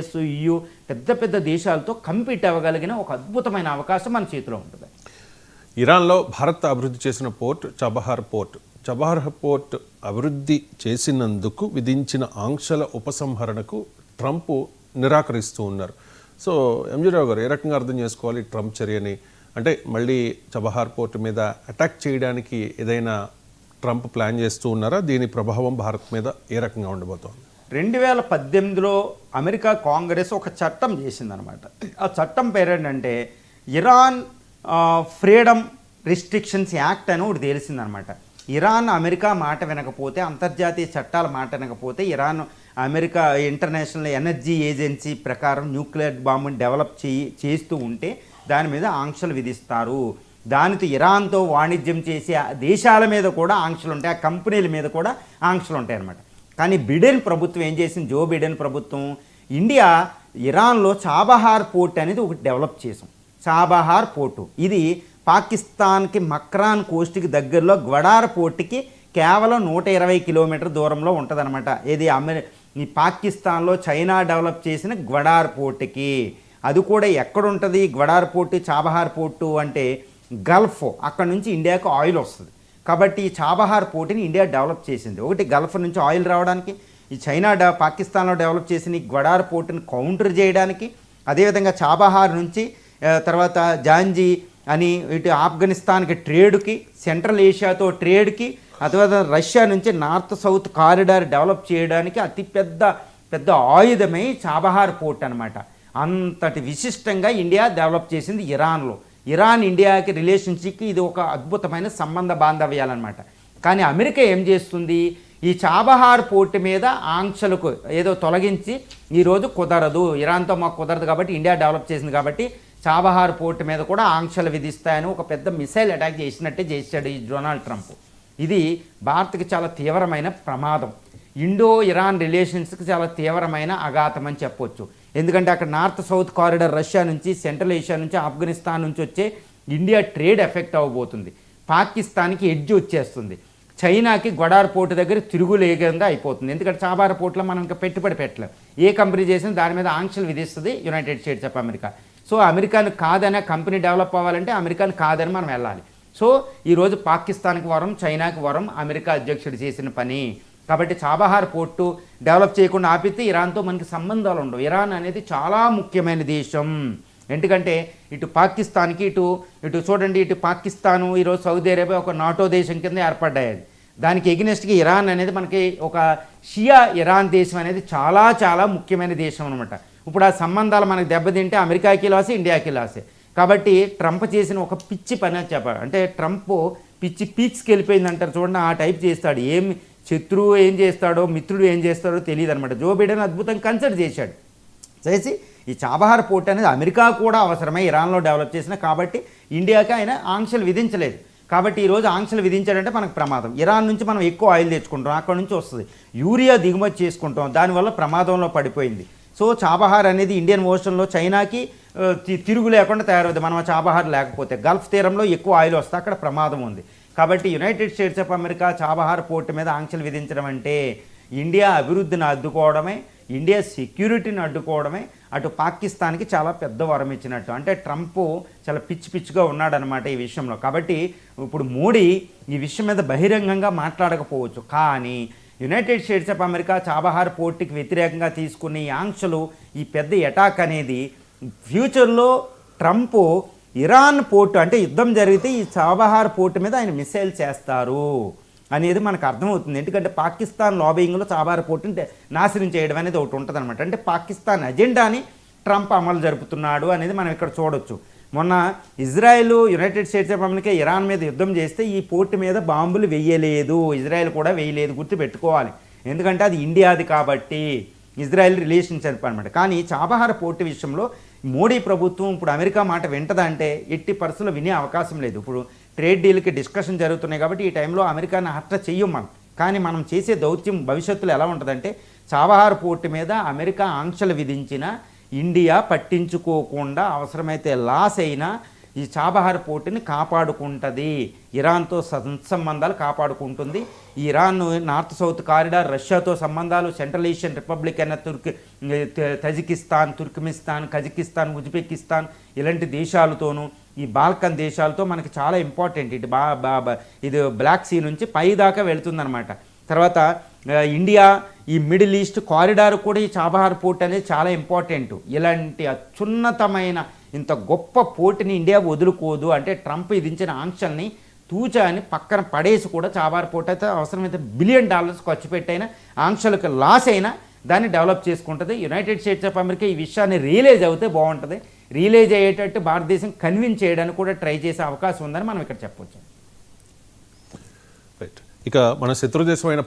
EU పెద్ద పెద్ద దేశాలతో కంపీట్ అవ్వగలిగిన ఒక అద్భుతమైన అవకాశం మన చేతిలో ఉంటుంది. ఇరాన్లో భారత్ అభివృద్ధి చేసిన పోర్ట్ చబహార్ పోర్ట్ అభివృద్ధి చేసినందుకు విధించిన ఆంక్షల ఉపసంహరణకు ట్రంప్ నిరాకరిస్తూ ఉన్నారు. సో ఎంజీరావు గారు, ఏ రకంగా అర్థం చేసుకోవాలి ట్రంప్ చర్యని? అంటే మళ్ళీ చబహార్ పోర్ట్ మీద అటాక్ చేయడానికి ఏదైనా ట్రంప్ ప్లాన్ చేస్తూ ఉన్నారా? దీని ప్రభావం భారత్ మీద ఏ రకంగా ఉండబోతోంది? 2018లో అమెరికా కాంగ్రెస్ ఒక చట్టం చేసిందనమాట. ఆ చట్టం పేరేంటంటే ఇరాన్ ఫ్రీడమ్ రిస్ట్రిక్షన్స్ యాక్ట్ అని ఒకటి తెలిసిందనమాట. ఇరాన్ అమెరికా మాట వినకపోతే, అంతర్జాతీయ చట్టాల మాట వినకపోతే Iran America international energy agency ప్రకారం న్యూక్లియర్ బాంబుని డెవలప్ చేస్తూ ఉంటే దాని మీద ఆంక్షలు విధిస్తారు. దానితో ఇరాన్తో వాణిజ్యం చేసే దేశాల మీద కూడా ఆంక్షలు ఉంటాయి, ఆ కంపెనీల మీద కూడా ఆంక్షలు ఉంటాయి అన్నమాట. కానీ బిడెన్ ప్రభుత్వం ఏం చేసింది? జో బిడెన్ ప్రభుత్వం ఇండియా ఇరాన్లో చాబహార్ పోర్ట్ అనేది ఒకటి డెవలప్ చేసాం. చాబహార్ పోర్టు ఇది పాకిస్తాన్కి మక్రాన్ కోస్ట్కి దగ్గరలో గ్వడార్ పోర్టుకి కేవలం 120 కిలోమీటర్ దూరంలో ఉంటుందన్నమాట. ఇది ఈ పాకిస్తాన్లో చైనా డెవలప్ చేసిన గ్వడార్ పోర్టుకి. అది కూడా ఎక్కడుంటుంది గ్వడార్ పోర్టు, చాబహార్ పోర్టు అంటే గల్ఫ్, అక్కడ నుంచి ఇండియాకు ఆయిల్ వస్తుంది. కాబట్టి ఈ చాబహార్ పోర్టుని ఇండియా డెవలప్ చేసింది. ఒకటి గల్ఫ్ నుంచి ఆయిల్ రావడానికి, ఈ చైనా పాకిస్తాన్లో డెవలప్ చేసిన ఈ గ్వడార్ పోర్టుని కౌంటర్ చేయడానికి, అదేవిధంగా చాబహార్ నుంచి తర్వాత జాంజీ అని ఇటు ఆఫ్ఘనిస్తాన్కి ట్రేడ్కి, సెంట్రల్ ఏషియాతో ట్రేడ్కి, అదేవిధంగా రష్యా నుంచి నార్త్ సౌత్ కారిడార్ డెవలప్ చేయడానికి అతి పెద్ద ఆయుధమే చాబహార్ పోర్ట్ అనమాట. అంతటి విశిష్టంగా ఇండియా డెవలప్ చేసింది ఇరాన్లో. ఇరాన్ ఇండియాకి రిలేషన్షిప్కి ఇది ఒక అద్భుతమైన సంబంధ బాంధవ్యాలన్నమాట. కానీ అమెరికా ఏం చేస్తుంది? ఈ చాబహార్ పోర్టు మీద ఆంక్షలకు ఏదో తొలగించి ఈరోజు కుదరదు, ఇరాన్తో మాకు కుదరదు కాబట్టి ఇండియా డెవలప్ చేసింది కాబట్టి చాబహార్ పోర్టు మీద కూడా ఆంక్షలు విధిస్తాయని ఒక పెద్ద మిసైల్ అటాక్ చేసినట్టే చేశాడు ఈ డొనాల్డ్ ట్రంప్. ఇది భారత్కి చాలా తీవ్రమైన ప్రమాదం. ఇండో ఇరాన్ రిలేషన్స్కి చాలా తీవ్రమైన అఘాతం అని చెప్పొచ్చు. ఎందుకంటే అక్కడ నార్త్ సౌత్ కారిడార్ రష్యా నుంచి, సెంట్రల్ ఏషియా నుంచి, ఆఫ్ఘనిస్తాన్ నుంచి వచ్చే ఇండియా ట్రేడ్ ఎఫెక్ట్ అవ్వబోతుంది. పాకిస్తాన్కి ఎడ్జ్ వచ్చేస్తుంది. చైనాకి గ్వడార్ పోర్టు దగ్గర తిరుగులేకుండా అయిపోతుంది. ఎందుకంటే చాబహార్ పోర్టులో మనం ఇంకా పెట్టుబడి పెట్టలేం. ఏ కంపెనీ చేసినా దాని మీద ఆంక్షలు విధిస్తుంది United states of America. So అమెరికాను కాదనే కంపెనీ డెవలప్ అవ్వాలంటే అమెరికాను కాదని మనం వెళ్ళాలి. సో ఈరోజు పాకిస్తాన్కి వరం, చైనాకి వరం అమెరికా అధ్యక్షుడు చేసిన పని. కాబట్టి చాబహార్ పోర్టు డెవలప్ చేయకుండా ఆపితే ఇరాన్తో మనకి సంబంధాలు ఉండవు. ఇరాన్ అనేది చాలా ముఖ్యమైన దేశం. ఎందుకంటే ఇటు పాకిస్తాన్కి ఇటు చూడండి, ఇటు పాకిస్తాను ఈరోజు సౌదీ అరేబియా ఒక నాటో దేశం కింద ఏర్పడ్డాయి. దానికి ఎగ్నెస్ట్గా ఇరాన్ అనేది మనకి ఒక షియా ఇరాన్ దేశం అనేది చాలా ముఖ్యమైన దేశం అనమాట. ఇప్పుడు ఆ సంబంధాలు మనకు దెబ్బతింటే అమెరికాకి లాసే, ఇండియాకి లాసే. కాబట్టి ట్రంప్ చేసిన ఒక పిచ్చి పని అని చెప్పాలి. అంటే ట్రంప్ పిచ్చి పీక్స్కి వెళ్ళిపోయింది అంటారు చూడండి, ఆ టైప్ చేస్తాడు. ఏమి శత్రువు ఏం చేస్తాడో, మిత్రుడు ఏం చేస్తాడో తెలియదు అనమాట. జో బిడెన్ అద్భుతంగా కన్సిడర్ చేసి ఈ చాబహార్ పోర్ట్ అనేది అమెరికా కూడా అవసరమై ఇరాన్లో డెవలప్ చేసిన కాబట్టి ఇండియాకి ఆయన ఆంక్షలు విధించలేదు. కాబట్టి ఈరోజు ఆంక్షలు విధించాడంటే మనకు ప్రమాదం. ఇరాన్ నుంచి మనం ఎక్కువ ఆయిల్ తెచ్చుకుంటాం, అక్కడ నుంచి వస్తుంది. యూరియా దిగుమతి చేసుకుంటాం, దానివల్ల ప్రమాదంలో పడిపోయింది. సో చాబహార్ అనేది ఇండియన్ ఓషన్లో చైనాకి తిరుగు లేకుండా తయారవుతుంది. మనం చాబహార్ లేకపోతే గల్ఫ్ తీరంలో ఎక్కువ ఆయిల్ వస్తే అక్కడ ప్రమాదం ఉంది. కాబట్టి United states of America Chabahar port మీద ఆంక్షలు విధించడం అంటే ఇండియా అభివృద్ధిని అడ్డుకోవడమే, ఇండియా సెక్యూరిటీని అడ్డుకోవడమే, అటు పాకిస్తాన్కి చాలా పెద్ద వరం ఇచ్చినట్టు. అంటే ట్రంప్ చాలా పిచ్చిగా ఉన్నాడనమాట ఈ విషయంలో. కాబట్టి ఇప్పుడు మోడీ ఈ విషయం మీద బహిరంగంగా మాట్లాడకపోవచ్చు, కానీ United states of America Chabahar పోర్టుకి వ్యతిరేకంగా తీసుకునే ఈ ఆంక్షలు, ఈ పెద్ద అటాక్ అనేది ఫ్యూచర్లో ట్రంప్ ఇరాన్ పోర్టు అంటే యుద్ధం జరిగితే ఈ చాబహార్ పోర్టు మీద ఆయన మిసైల్ చేస్తారు అనేది మనకు అర్థమవుతుంది. ఎందుకంటే పాకిస్తాన్ లాబింగ్లో చాబహార్ పోర్టుని నాశనం చేయడం అనేది ఒకటి ఉంటుంది అనమాట. అంటే పాకిస్తాన్ అజెండాని ట్రంప్ అమలు జరుపుతున్నాడు అనేది మనం ఇక్కడ చూడొచ్చు. మొన్న Israel United states of America Iran మీద యుద్ధం చేస్తే ఈ పోర్టు మీద బాంబులు వేయలేదు, ఇజ్రాయెల్ కూడా వేయలేదు, గుర్తుపెట్టుకోవాలి. ఎందుకంటే అది ఇండియాది కాబట్టి ఇజ్రాయెల్ రిలేషన్షిప్ అనమాట. కానీ చాబహార్ పోర్టు విషయంలో మోడీ ప్రభుత్వం ఇప్పుడు అమెరికా మాట వింటదంటే ఎట్టి పరిస్థితుల్లో వినే అవకాశం లేదు. ఇప్పుడు ట్రేడ్ డీల్కి డిస్కషన్ జరుగుతున్నాయి కాబట్టి ఈ టైంలో అమెరికాని హత్య చెయ్యం మనం. కానీ మనం చేసే దౌత్యం భవిష్యత్తులో ఎలా ఉంటుందంటే చాబహార్ పోర్టు మీద అమెరికా ఆంక్షలు విధించిన ఇండియా పట్టించుకోకుండా అవసరమైతే లాస్ అయినా ఈ చాబహార్ పోర్టుని కాపాడుకుంటుంది, ఇరాన్తో సత్సంబంధాలు కాపాడుకుంటుంది. ఈ ఇరాన్ నార్త్ సౌత్ కారిడార్, రష్యాతో సంబంధాలు, సెంట్రల్ ఏషియన్ రిపబ్లిక్ అయిన తజికిస్తాన్, తుర్క్మిస్తాన్, కజకిస్తాన్, ఉజ్బెకిస్తాన్ ఇలాంటి దేశాలతోనూ, ఈ బాల్కన్ దేశాలతో మనకి చాలా ఇంపార్టెంట్. ఇది ఇది బ్లాక్ సీ నుంచి పై దాకా వెళుతుందన్నమాట. తర్వాత ఇండియా ఈ మిడిల్ ఈస్ట్ కారిడార్ కూడా ఈ చాబహార్ పోర్ట్ అనేది చాలా ఇంపార్టెంట్. ఇలాంటి అత్యున్నతమైన ఇంత గొప్ప పోర్టుని ఇండియా వదులుకోదు అంటే ట్రంప్ విధించిన ఆంక్షల్ని తూచాని పక్కన పడేసి కూడా చాబహార్ పోర్ట్ అయితే అవసరమైతే $1 బిలియన్ ఖర్చు పెట్టైనా, ఆంక్షలకు లాస్ అయినా దాన్ని డెవలప్ చేసుకుంటుంది. యునైటెడ్ స్టేట్స్ ఆఫ్ అమెరికా ఈ విషయాన్ని రియలైజ్ అవుతే బాగుంటుంది. రియలైజ్ అయ్యేటట్టు భారతదేశం కన్విన్స్ చేయడానికి కూడా ట్రై చేసే అవకాశం ఉందని మనం ఇక్కడ చెప్పవచ్చు. రైట్. ఇక మన శత్రు దేశమైన